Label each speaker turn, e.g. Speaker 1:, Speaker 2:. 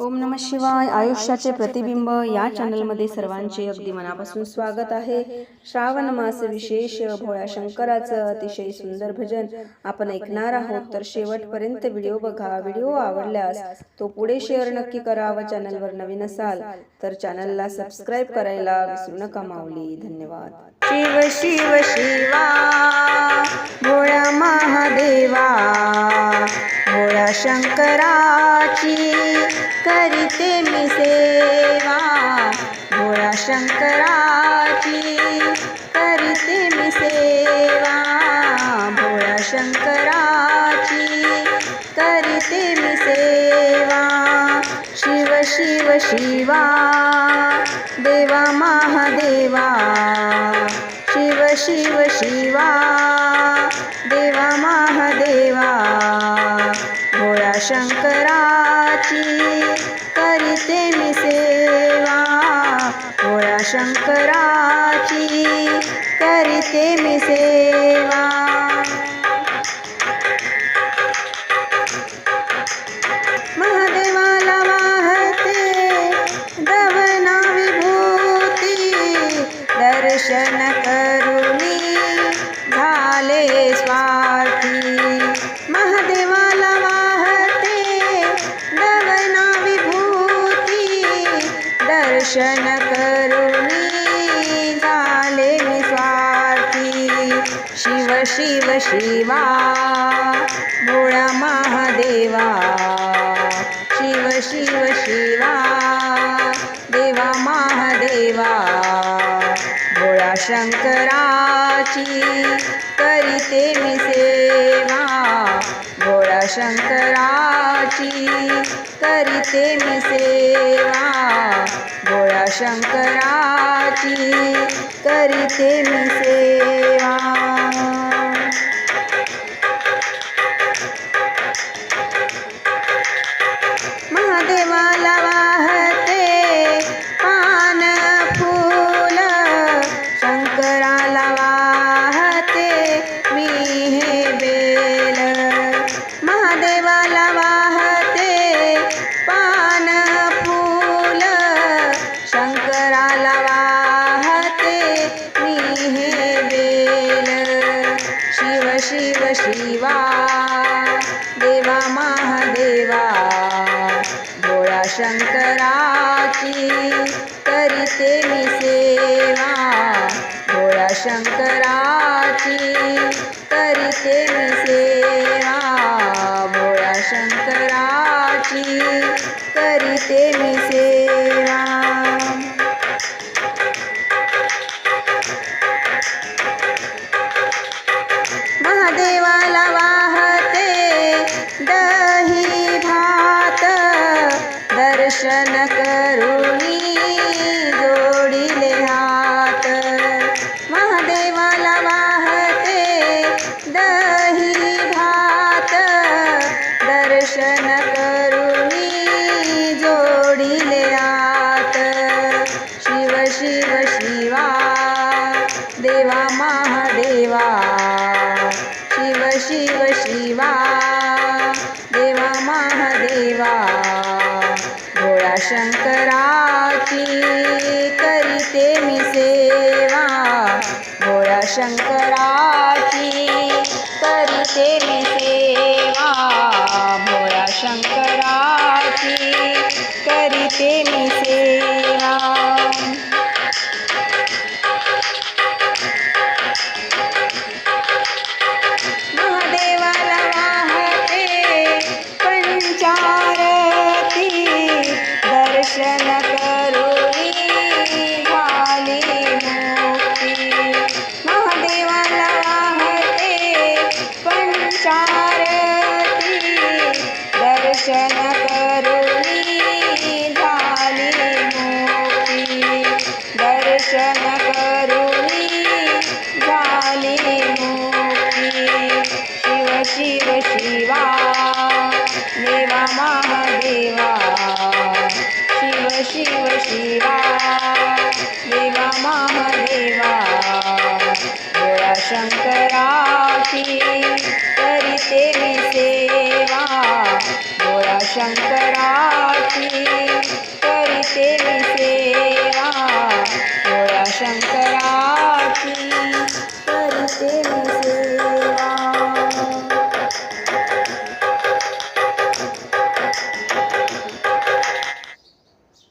Speaker 1: ओम नमः शिवाय. आयुष्याचे प्रतिबिंब या चॅनलमध्ये सर्वांचे अगदी मनापासून स्वागत आहे. श्रावण मास विशेष भोळ्या शंकराचं अतिशय सुंदर भजन आपण ऐकणार आहोत, तर शेवटपर्यंत व्हिडिओ बघा. व्हिडिओ आवडल्यास तो पुढे शेअर नक्की करा व चॅनलवर नवीन असाल तर चॅनलला सबस्क्राईब करायला विसरू नका माऊली. धन्यवाद. शिव शिव शिवा भोळ्या महादेवा, भोळ्या शंकराची करीते मी सेवा, भोळ्या शंकराची करीते मी सेवा, भोळ्या शंकराची करीते मी सेवा. शिव शिव शिवा देवा महादेवा, शिव शिव शिवा देवा महादेवा, भोळ्या शंकराची करीते मी सेवा, भोळ्या शंकराची करीते मी सेवा. महादेवाला वाहते दवना विभूती, दर्शन करुणी झाले स्वार्थी. महादेवाला वाहते दवना विभूती, दर्शन करुणी झाले मी स्वार्थी. शिव शिव शिवा भोळा महादेवा, शिव शिव शिवा देवा महादेवा, भोळा शंकराची करीते मी सेवा, भोळा शंकराची करीते मी सेवा, भोळा शंकराची करीते मी सेवा. महादेवाला वाहते पान फूल, शंकराला वाहते मी हे बेल. महादेवाला वाहते पान फूल, शंकराला वाहते मी हे बेल. शिव शिव शिवा देवा महादेवा, भोळ्या शंकराची करीते मी सेवा, भोळ्या शंकराची करीते मी सेवा, भोळ्या शंकराची करीते मी सेवा. महादेवाला वाहते दही भात, दर्शन करुणी जोडिले हात. महादेवाला वाहते दही भात, दर्शन करुणी जोडिले हात. शिव शिव शिवा देवा महादेवा, शिव शिव शिवा देवा महादेवा, भोळ्या शंकराची करीते मी सेवा, भोळ्या शंकराची करीते मी सेवा, भोळ्या शंकराची करीते मी सेवा.